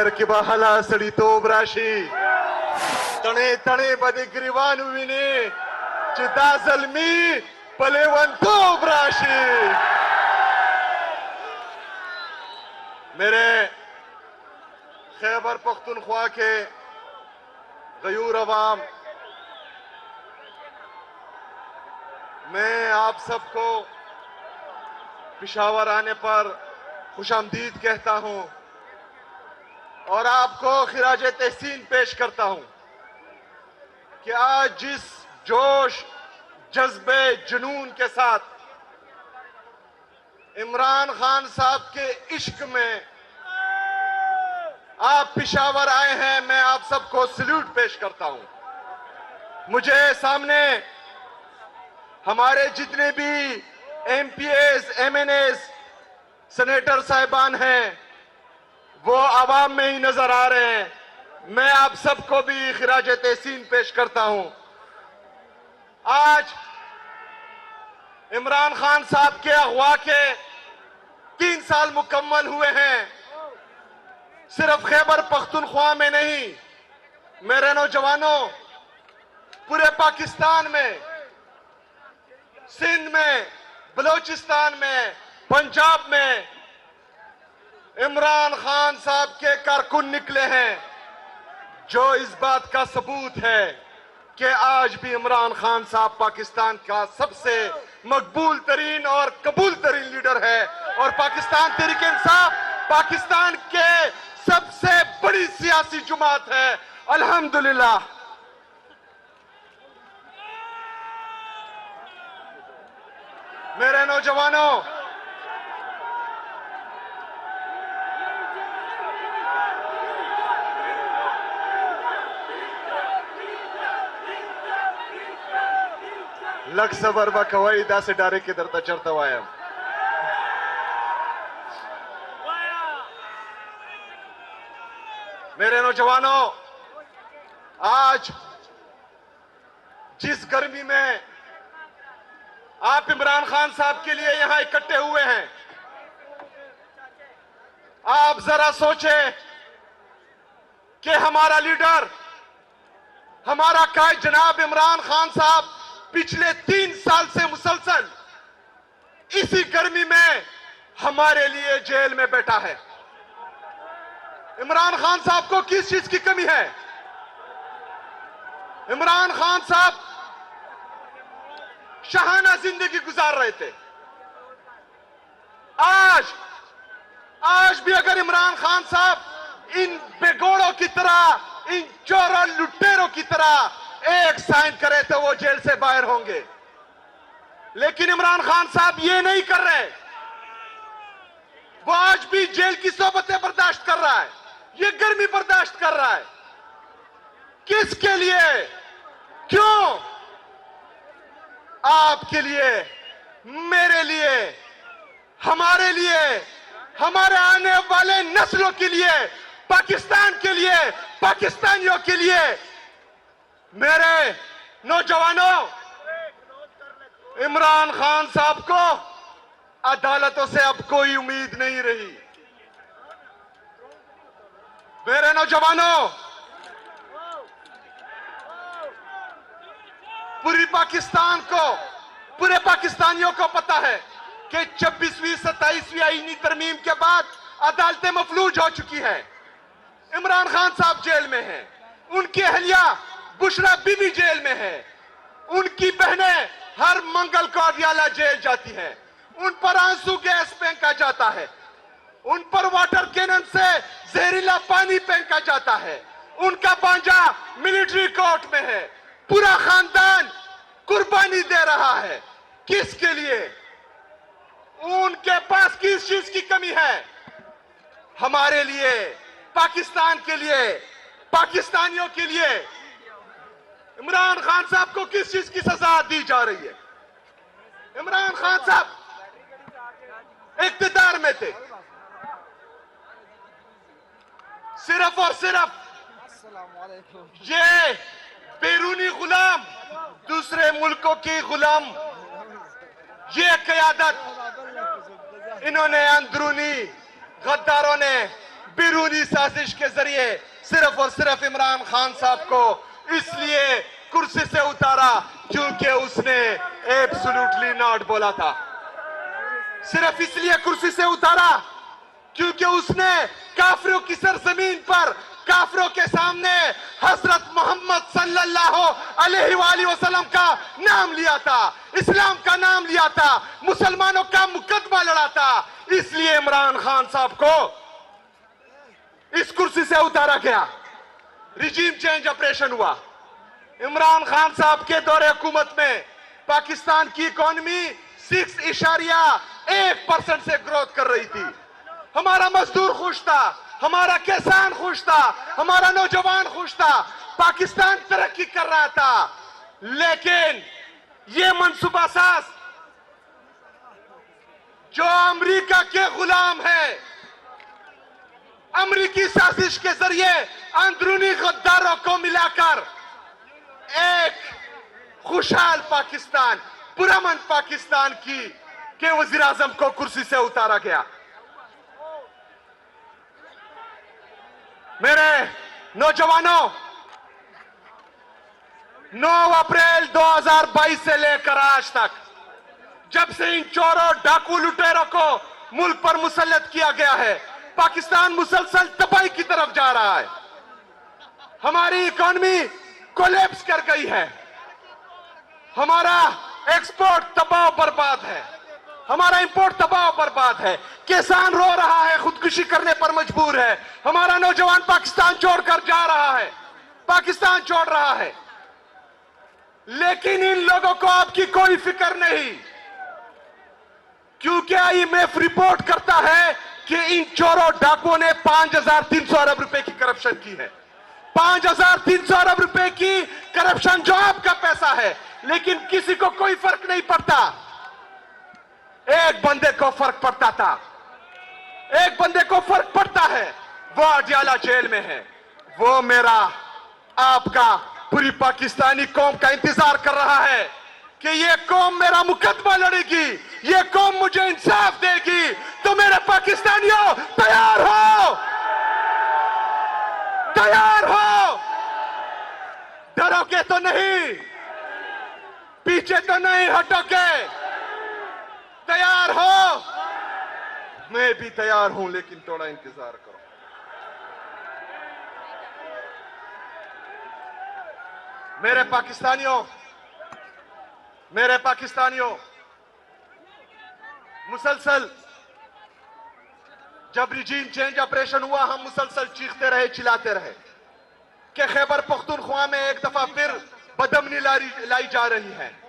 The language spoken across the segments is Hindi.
अगर कि बहला सड़ी तोब राशि तणे तणे बदे गिरिवान विने चिदा जलमी पलेवन तोब राशि। मेरे खैबर पख्तूनख्वा के गयूर अवाम, मैं आप सबको पिशावर आने पर खुशामदीद कहता हूं और आपको खिराज तहसीन पेश करता हूं कि आज जिस जोश जज्बे जुनून के साथ इमरान खान साहब के इश्क में आप पिशावर आए हैं, मैं आप सबको सल्यूट पेश करता हूं। मुझे सामने हमारे जितने भी एमपीएस, एमएनएस, सेनेटर साहिबान हैं वो आवाम में ही नजर आ रहे हैं। मैं आप सबको भी खिराज तहसीन पेश करता हूं। आज इमरान खान साहब के अगवा के 3 साल मुकम्मल हुए हैं। सिर्फ खैबर पख्तूनख्वा में नहीं, मेरे नौजवानों, पूरे पाकिस्तान में, सिंध में, बलूचिस्तान में, पंजाब में इमरान खान साहब के कारकुन निकले हैं, जो इस बात का सबूत है कि आज भी इमरान खान साहब पाकिस्तान का सबसे मकबूल तरीन और कबूल तरीन लीडर है और पाकिस्तान तहरीक-ए-इंसाफ पाकिस्तान के सबसे बड़ी सियासी जमात है। अल्हम्दुलिल्लाह। मेरे नौजवानों, लख सबर व कवाईदा से डारे के दरता चढ़ता हुआ। मेरे नौजवानों, आज जिस गर्मी में आप इमरान खान साहब के लिए यहां इकट्ठे हुए हैं, आप जरा सोचें कि हमारा लीडर, हमारा कायद जनाब इमरान खान साहब पिछले 3 साल से मुसलसल इसी गर्मी में हमारे लिए जेल में बैठा है। इमरान खान साहब को किस चीज की कमी है? इमरान खान साहब शाहाना जिंदगी गुजार रहे थे। आज भी अगर इमरान खान साहब इन बेगोड़ों की तरह, इन चोर और लुटेरों की तरह एक साइन करे तो वो जेल से बाहर होंगे, लेकिन इमरान खान साहब ये नहीं कर रहे। वो आज भी जेल की सोबतें बर्दाश्त कर रहा है, ये गर्मी बर्दाश्त कर रहा है। किसके लिए? क्यों? आपके लिए, मेरे लिए, हमारे लिए, हमारे आने वाले नस्लों के लिए, पाकिस्तान के लिए, पाकिस्तानियों के लिए। मेरे नौजवानों, इमरान खान साहब को अदालतों से अब कोई उम्मीद नहीं रही। मेरे नौजवानों, पूरी पाकिस्तान को, पूरे पाकिस्तानियों को पता है कि 26वीं 27वीं आईनी तरमीम के बाद अदालतें मफलूज हो चुकी हैं। इमरान खान साहब जेल में हैं, उनकी अहलिया बुशरा बीबी जेल में है, उनकी बहनें हर मंगल को अदियाला जेल जाती हैं, उन पर आंसू गैस फेंका जाता है, उन पर वाटर कैनन से जहरीला पानी फेंका जाता है, उनका भांजा मिलिट्री कोर्ट में है, पूरा खानदान कुर्बानी दे रहा है। किसके लिए? उनके पास किस चीज की कमी है? हमारे लिए, पाकिस्तान के लिए, पाकिस्तानियों के लिए इमरान खान साहब को किस चीज की सजा दी जा रही है? इमरान खान साहब इख्तिदार में थे, सिर्फ और सिर्फ ये बैरूनी गुलाम, दूसरे मुल्कों की गुलाम, ये क़यादत इन्होंने अंदरूनी गद्दारों ने बैरूनी साजिश के जरिए जरिए सिर्फ और सिर्फ इमरान खान साहब को इसलिए कुर्सी से उतारा क्योंकि उसने एब्सोल्युटली नॉट बोला था। सिर्फ इसलिए कुर्सी से उतारा क्योंकि उसने काफिरों की सरजमीन पर काफिरों के सामने हजरत मोहम्मद सल्लल्लाहु अलैहि वसल्लम का नाम लिया था, इस्लाम का नाम लिया था, मुसलमानों का मुकदमा लड़ा था। इसलिए इमरान खान साहब को इस कुर्सी से उतारा गया, रिजीम चेंज ऑपरेशन हुआ। इमरान खान साहब के दौरे हुकूमत में पाकिस्तान की इकोनॉमी 6.1% से ग्रोथ कर रही थी। हमारा मजदूर खुश था, हमारा किसान खुश था, हमारा नौजवान खुश था, पाकिस्तान तरक्की कर रहा था। लेकिन ये मंसूबा साज जो अमेरिका के गुलाम है, अमेरिकी साजिश के जरिए अंदरूनी गद्दारों को मिलाकर एक खुशहाल पाकिस्तान, पुरअमन पाकिस्तान के वजीर आजम को कुर्सी से उतारा गया। मेरे नौजवानों, 9 अप्रैल 2022 से लेकर आज तक जब से इन चोरों डाकू लुटेरों को मुल्क पर मुसल्लत किया गया है, पाकिस्तान मुसलसल तबाही की तरफ जा रहा है। हमारी इकोनॉमी कोलैप्स कर गई है, हमारा एक्सपोर्ट तबाह बर्बाद है, हमारा इंपोर्ट तबाह बर्बाद है, किसान रो रहा है, खुदकुशी करने पर मजबूर है, हमारा नौजवान पाकिस्तान छोड़कर जा रहा है, पाकिस्तान छोड़ रहा है। लेकिन इन लोगों को आपकी कोई फिक्र नहीं, क्योंकि IMF रिपोर्ट करता है कि इन चोरों डाकुओं ने 5,300 अरब रुपए की करप्शन की है। 5,300 अरब रुपए की करप्शन जो आपका पैसा है, लेकिन किसी को कोई फर्क नहीं पड़ता। एक बंदे को फर्क पड़ता था, एक बंदे को फर्क पड़ता है, वो अडियाला जेल में है। वो मेरा आपका पूरी पाकिस्तानी कौम का इंतजार कर रहा है कि ये कौम मेरा मुकदमा लड़ेगी, ये कौम मुझे इंसाफ देगी। तो मेरे पाकिस्तानियों तैयार हो, तैयार हो, डरोगे तो नहीं, पीछे तो नहीं हटोगे, तैयार हो। मैं भी तैयार हूं, लेकिन थोड़ा इंतजार करो। मेरे पाकिस्तानियों, मुसलसल जब रिजीम चेंज ऑपरेशन हुआ, हम मुसलसल चीखते रहे, चिल्लाते रहे कि खैबर पख्तूनख्वा में एक दफा फिर बदमनी लाई जा रही है,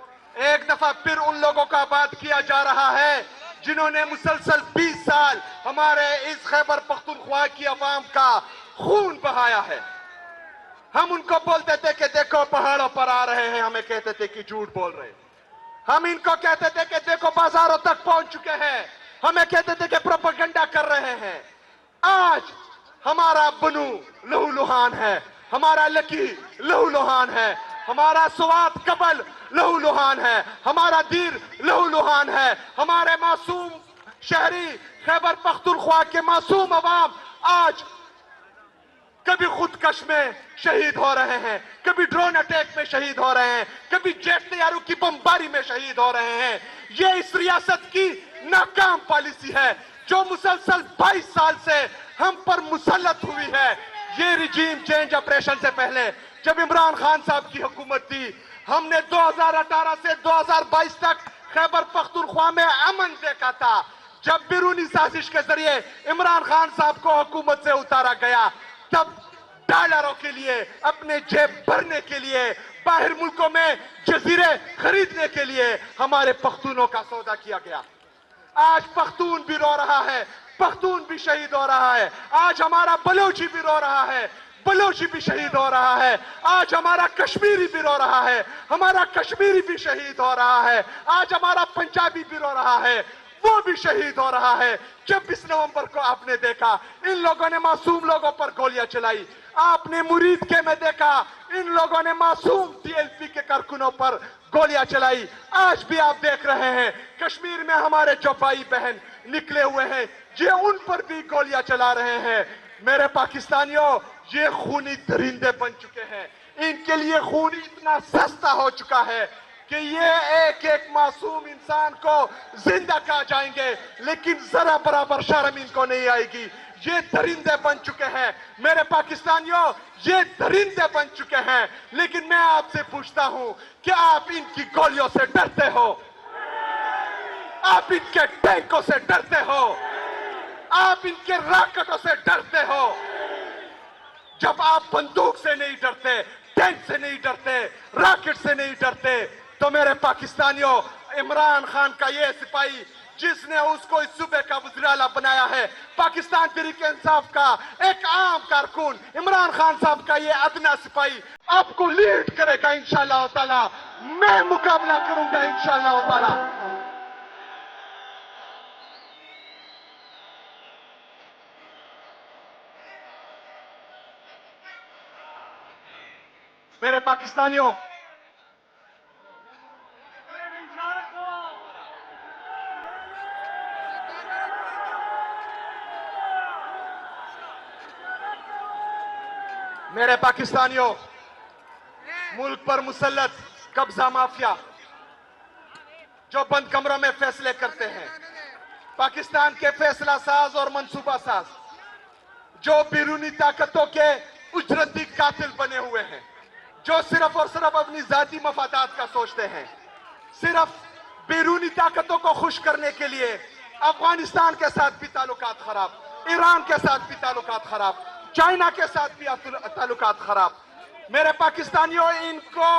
एक दफा फिर उन लोगों का बात किया जा रहा है जिन्होंने मुसलसल 20 साल हमारे इस खैबर पख्तूनख्वा की अवाम का खून बहाया है। हम उनको बोलते थे कि देखो पहाड़ों पर आ रहे हैं, हमें कहते थे कि झूठ बोल रहे। हम इनको कहते थे कि देखो बाजारों तक पहुंच चुके हैं, हमें कहते थे कि प्रोपेगेंडा कर रहे हैं। आज हमारा बनू लहूलुहान है, हमारा लकी लहूलुहान है, हमारा स्वात कबल लहूलुहान है, हमारा दीर लहूलुहान है। हमारे मासूम शहरी खैबर पख्तूनख्वा के मासूम अवाम आज कभी खुदकश में शहीद हो रहे हैं, कभी ड्रोन अटैक में शहीद हो रहे हैं, कभी जेट तैयारों की बमबारी में शहीद हो रहे हैं। ये इस रियासत की नाकाम पॉलिसी है जो मुसलसल 22 साल से हम पर मुसल्लत हुई है। ये रिजीम चेंज ऑपरेशन से पहले जब इमरान खान साहब की हुकूमत थी, हमने 2018 से 2022 तक खैबर पख्तूनख्वा में अमन देखा था। जब बिरूनी साजिश के जरिए इमरान खान साहब को हुकूमत से उतारा गया, तब डॉलरों के लिए, अपने जेब भरने के लिए, बाहर मुल्कों में जजीरे खरीदने के लिए हमारे पख्तूनों का सौदा किया गया। आज पख्तून भी रो रहा है, पख्तून भी शहीद हो रहा है। आज हमारा बलोची भी रो रहा है, बलोची भी शहीद हो रहा है। आज हमारा कश्मीरी भी रो रहा है, हमारा कश्मीरी भी शहीद हो रहा है। आज हमारा पंजाबी भी रो रहा है, वो भी शहीद हो रहा है। 26 नवंबर को आपने देखा इन लोगों ने मासूम लोगों पर गोलियां चलाई। आपने मुरीद के में देखा इन लोगों ने मासूम TLP के कारकुनों पर गोलियां चलाई। आज भी आप देख रहे हैं कश्मीर में हमारे जो भाई बहन निकले हुए हैं, ये उन पर भी गोलियां चला रहे हैं। मेरे पाकिस्तानियों, ये खूनी दरिंदे बन चुके हैं। इनके लिए खून इतना सस्ता हो चुका है कि ये एक एक मासूम इंसान को जिंदा खा जाएंगे, लेकिन जरा बराबर शर्म इनको नहीं आएगी। ये दरिंदे बन चुके हैं मेरे पाकिस्तानियों, ये दरिंदे बन चुके हैं। लेकिन मैं आपसे पूछता हूं, क्या आप इनकी गोलियों से डरते हो? आप इनके टैंकों से डरते हो? आप इनके रॉकेटों से डरते हो? जब आप बंदूक से नहीं डरते, टैंक से नहीं डरते, रॉकेट से नहीं डरते, तो मेरे पाकिस्तानियों, इमरान खान का ये सिपाही जिसने उसको इस सूबे का वज़ीर आला बनाया है, पाकिस्तान तहरीक इंसाफ का एक आम कारकुन इमरान खान साहब का ये अदना सिपाही आपको लीड करेगा इंशाअल्लाह ताला। मैं मुकाबला करूंगा इंशाअल्लाह ताला। मेरे पाकिस्तानियों, मेरे पाकिस्तानियों, मुल्क पर मुसल्लत कब्जा माफिया जो बंद कमरों में फैसले करते हैं, पाकिस्तान के फैसला साज और मंसूबा साज जो बैरूनी ताकतों के उजरती कातिल बने हुए हैं, जो सिर्फ और सिर्फ अपनी जाती मफादात का सोचते हैं, सिर्फ बैरूनी ताकतों को खुश करने के लिए अफगानिस्तान के साथ भी ताल्लुकात खराब, ईरान के साथ भी ताल्लुकात खराब, चाइना के साथ भी ताल्लुकात खराब। मेरे पाकिस्तानियों, इनको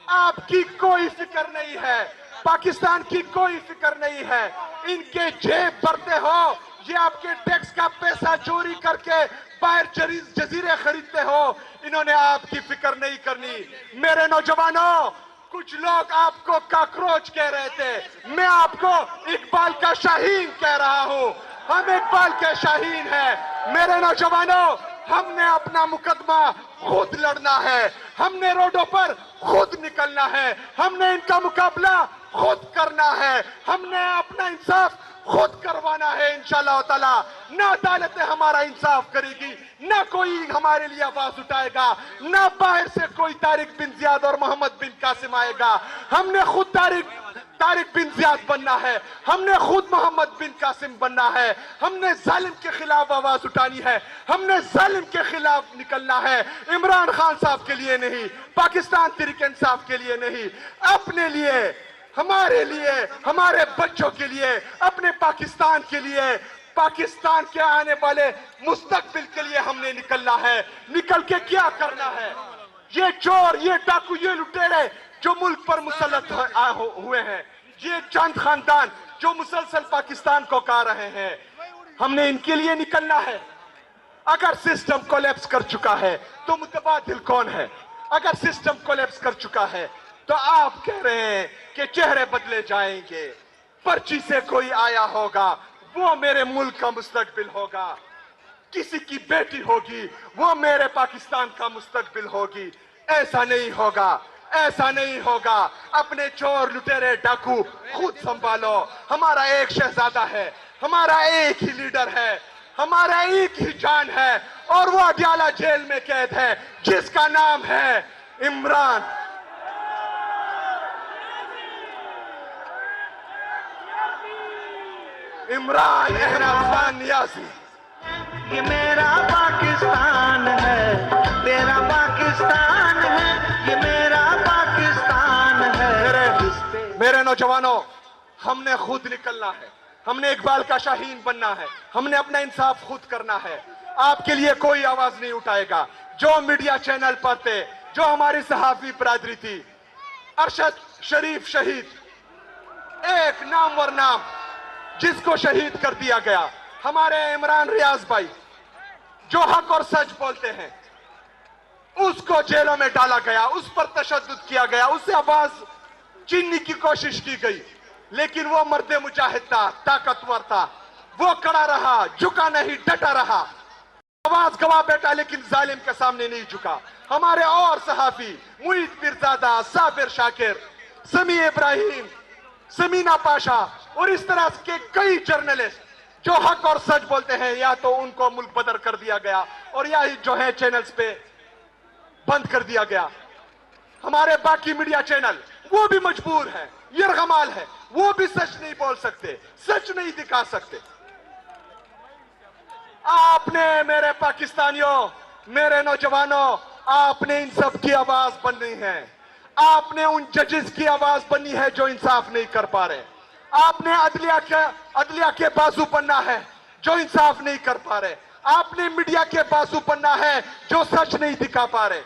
आपकी कोई फिक्र नहीं है, पाकिस्तान की कोई फिक्र नहीं है। इनके जेब भरते हो, ये आपके टैक्स का पैसा चोरी करके बाहर जजीरे खरीदते हो, इन्होंने आपकी फिक्र नहीं करनी। मेरे नौजवानों, कुछ लोग आपको काकरोच कह रहे थे, मैं आपको इकबाल का शाहीन कह रहा हूं। हम इकबाल के शाहीन हैं। मेरे नौजवानों, हमने अपना मुकदमा खुद लड़ना है, हमने रोडों पर खुद निकलना है, हमने इनका मुकाबला खुद करना है, हमने अपना इंसाफ खुद करवाना है इंशाअल्लाह ताला। ना अदालतें हमारा इंसाफ करेगी, ना कोई हमारे लिए आवाज उठाएगा, ना बाहर से कोई तारिक बिन जियाद और मोहम्मद बिन कासिम आएगा। हमने खुद तारिक बिन जियाद बनना है, हमने खुद मोहम्मद बिन कासिम बनना है, हमने जालिम के खिलाफ आवाज उठानी है, हमने जालिम के खिलाफ निकलना है। इमरान खान साहब के लिए नहीं, पाकिस्तान तहरीक इंसाफ के लिए नहीं, अपने लिए, हमारे लिए, हमारे बच्चों के लिए, अपने पाकिस्तान के लिए, पाकिस्तान के आने वाले मुस्तकबिल के लिए हमने निकलना है। निकल के क्या करना है? ये चोर, ये डाकू, ये लुटेरे जो मुल्क पर मुसल्लत हुए हैं, ये चंद खानदान जो मुसलसल पाकिस्तान को खा रहे हैं, हमने इनके लिए निकलना है। अगर सिस्टम कोलैप्स कर चुका है तो मुतबादिल कौन है? अगर सिस्टम कोलैप्स कर चुका है तो आप कह रहे हैं कि चेहरे बदले जाएंगे, पर्ची से कोई आया होगा, वो मेरे मुल्क का मुस्तकबिल होगा, किसी की बेटी होगी, वो मेरे पाकिस्तान का मुस्तकबिल होगी। ऐसा नहीं होगा, ऐसा नहीं होगा। अपने चोर, लुटेरे, डाकू खुद संभालो। हमारा एक शहजादा है, हमारा एक ही लीडर है, हमारा एक ही जान है, और वो अडयाला जेल में कैद है, जिसका नाम है इमरान। इमरान एहराज खान नियाज़ी। ये मेरा पाकिस्तान है, तेरा पाकिस्तान है, ये मेरा पाकिस्तान है। मेरे नौजवानों, हमने खुद निकलना है, हमने इकबाल का शाहीन बनना है, हमने अपना इंसाफ खुद करना है। आपके लिए कोई आवाज नहीं उठाएगा। जो मीडिया चैनल पर थे, जो हमारी सहाफी बरादरी थी, अरशद शरीफ शहीद, एक नामवर नाम जिसको शहीद कर दिया गया, हमारे इमरान रियाज भाई जो हक और सच बोलते हैं, उसको जेलों में डाला गया, उस पर तशद्दुद किया गया, उससे आवाज छीनने की कोशिश की गई, लेकिन वो मर्दे मुजाहिद था, ताकतवर था, वो खड़ा रहा, झुका नहीं, डटा रहा, आवाज गवा बैठा, लेकिन जालिम के सामने नहीं झुका। हमारे और सहाफी मुईद पीरजादा, साबिर शाकिर, समी इब्राहिम, समीना पाशा और इस तरह के कई जर्नलिस्ट जो हक और सच बोलते हैं या तो उनको मुल्क बदर कर दिया गया और या ही जो है चैनल्स पे बंद कर दिया गया। हमारे बाकी मीडिया चैनल वो भी मजबूर है, यरगमाल है, वो भी सच नहीं बोल सकते, सच नहीं दिखा सकते। आपने मेरे पाकिस्तानियों, मेरे नौजवानों, आपने इन सब की आवाज बननी है। आपने उन जजेस की आवाज बननी है जो इंसाफ नहीं कर पा रहे। आपने अदलिया के बाजू बनना है जो इंसाफ नहीं कर पा रहे। आपने मीडिया के बाजू बनना है जो सच नहीं दिखा पा रहे।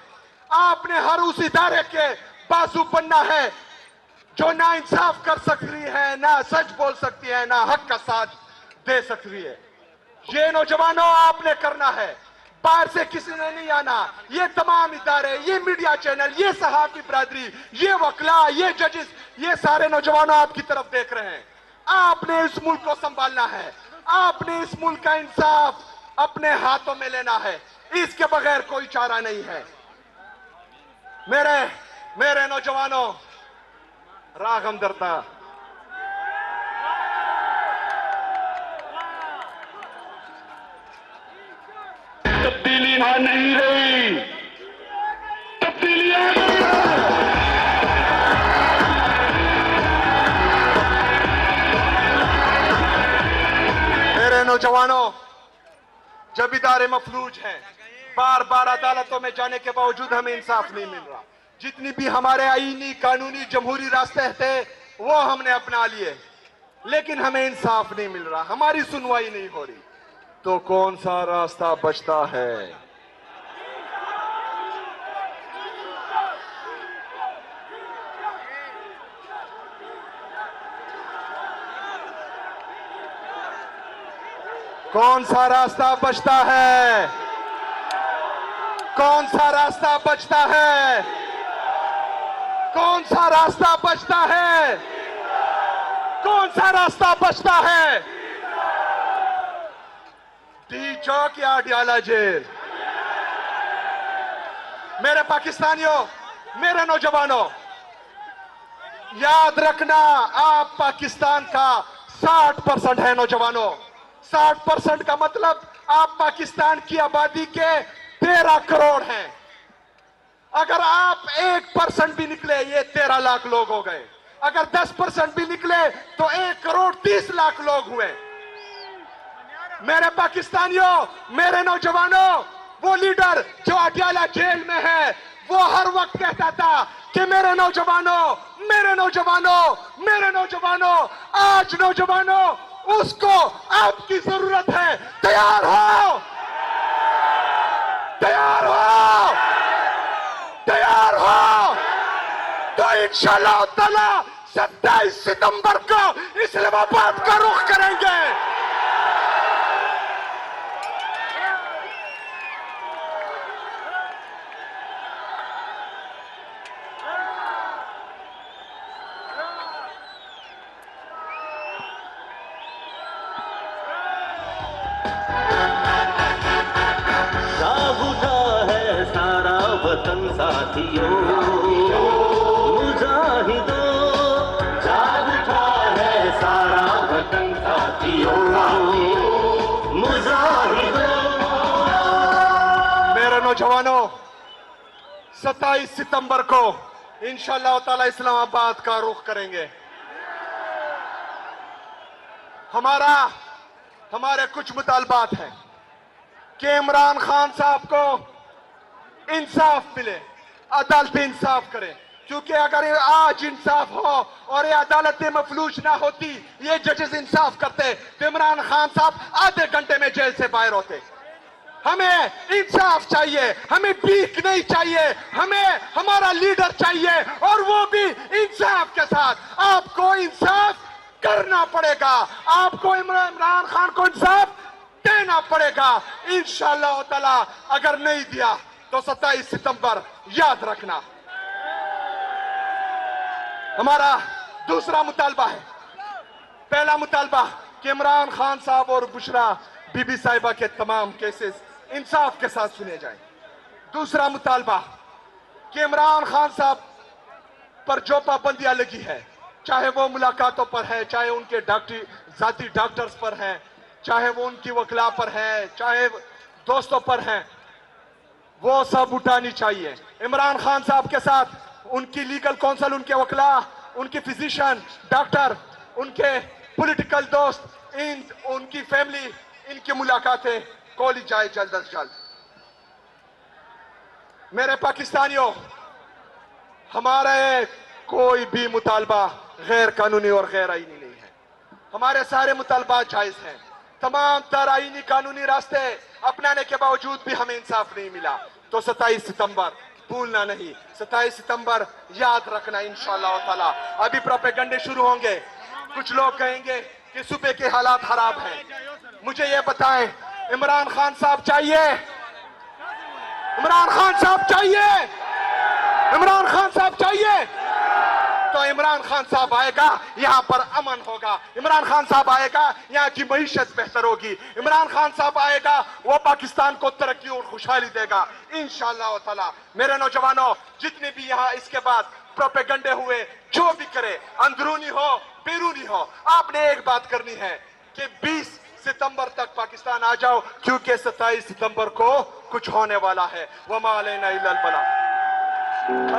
आपने हर उस इदारे के बाजू बनना है जो ना इंसाफ कर सकती है, ना सच बोल सकती है, ना हक का साथ दे सकती है। ये नौजवानों आपने करना है, बाहर से किसी ने नहीं आना। ये तमाम इदारे, ये मीडिया चैनल, ये सहाफी बरादरी, ये वकला, ये जजेस, ये सारे नौजवानों आपकी तरफ देख रहे हैं। आपने इस मुल्क को संभालना है, आपने इस मुल्क का इंसाफ अपने हाथों में लेना है। इसके बगैर कोई चारा नहीं है। मेरे नौजवानों, राग हमदर्दा, तब्दीली वहां नहीं रही, तब्दीली आ गई है। मेरे नौजवानों, जब इदारे मफलूज हैं, बार बार अदालतों में जाने के बावजूद हमें इंसाफ नहीं मिल रहा। जितनी भी हमारे आईनी, कानूनी, जमहूरी रास्ते थे वो हमने अपना लिए, लेकिन हमें इंसाफ नहीं मिल रहा, हमारी सुनवाई नहीं हो रही। तो कौन सा रास्ता बचता है? कौन सा रास्ता बचता है? कौन सा रास्ता बचता है? कौन सा रास्ता बचता है? कौन सा रास्ता बचता है? डी चौक या अडियाला जेल? मेरे पाकिस्तानियों, मेरे नौजवानों, याद रखना, आप पाकिस्तान का 60% है नौजवानों। 60% का मतलब आप पाकिस्तान की आबादी के 13 करोड़ हैं। अगर आप 1% भी निकले, ये 13 लाख लोग हो गए। अगर 10% भी निकले तो 1 करोड़ 30 लाख लोग हुए। मेरे पाकिस्तानियों, मेरे नौजवानों, वो लीडर जो अटियाला जेल में है, वो हर वक्त कहता था कि मेरे नौजवानों, मेरे नौजवानों, मेरे नौजवानों। आज नौजवानों, उसको आपकी जरूरत है। तैयार हो? तैयार हो? तैयार हो? तो इंशाअल्लाह ताला 27 सितंबर को इस्लामाबाद का रुख करेंगे। वतन साथियों, मुजाहिदों, जाग उठा है सारा वतन साथियों, मुजाहिदों। मेरे नौजवानों, 27 सितंबर को इंशाअल्लाह ताला इस्लामाबाद का रुख करेंगे। हमारे कुछ मुतालबात हैं कि इमरान खान साहब को इंसाफ मिले, अदालत इंसाफ करे। क्योंकि अगर आज इंसाफ हो और ये अदालतें मफलूज ना होती, ये जजेस इंसाफ करते, तो इमरान खान साहब आधे घंटे में जेल से बाहर होते। हमें इंसाफ चाहिए, हमें भीख नहीं चाहिए, हमें हमारा लीडर चाहिए, और वो भी इंसाफ के साथ। आपको इंसाफ करना पड़ेगा, आपको इमरान खान को इंसाफ देना पड़ेगा इंशाअल्लाह ताला। अगर नहीं दिया तो 27 सितंबर याद रखना। हमारा दूसरा मुतालबा है। पहला मुतालबा कि इमरान खान साहब और बुशरा बीबी साहिबा के तमाम केसेस इंसाफ के साथ सुने जाएं। दूसरा मुतालबा कि इमरान खान साहब पर जो पाबंदियां लगी है, चाहे वो मुलाकातों पर है, चाहे उनके जाती डॉक्टर्स पर है, चाहे वो उनकी वकला पर है, चाहे दोस्तों पर हैं, वो सब उठानी चाहिए। इमरान खान साहब के साथ उनकी लीगल काउंसिल, उनके वकला, उनके फिजिशियन, डॉक्टर, उनके पॉलिटिकल दोस्त, उनकी फैमिली, इनकी मुलाकातें को ली जाए जल्द अज जल्द। मेरे पाकिस्तानियों, हमारे कोई भी मुतालबा गैर कानूनी और गैर आईनी नहीं है। हमारे सारे मुतालबा जायज हैं। तमाम तर आईनी कानूनी रास्ते अपनाने के बावजूद भी हमें इंसाफ नहीं मिला। तो 27 सितंबर भूलना नहीं, 27 सितंबर याद रखना इंशाअल्लाह ताला। अभी प्रोपेगेंडे शुरू होंगे। कुछ लोग कहेंगे कि सूबे के हालात खराब हैं। मुझे ये बताएं, इमरान खान साहब चाहिए? इमरान खान साहब चाहिए? इमरान खान साहब चाहिए? तो इमरान खान साहब आएगा, यहां पर अमन होगा। इमरान खान साहब आएगा, यहां की मईशत बेहतर होगी। इमरान खान साहब आएगा, वो पाकिस्तान को तरक्की और खुशहाली देगा इंशाअल्लाह ताला। मेरे नौजवानों, जितने भी यहां इसके बाद प्रोपेगेंडे हुए, जो भी करे, अंदरूनी हो बैरूनी हो, आपने एक बात करनी है कि 20 सितंबर तक पाकिस्तान आ जाओ, क्योंकि 27 सितंबर को कुछ होने वाला है। वमा अलैना इल्लल बलाग।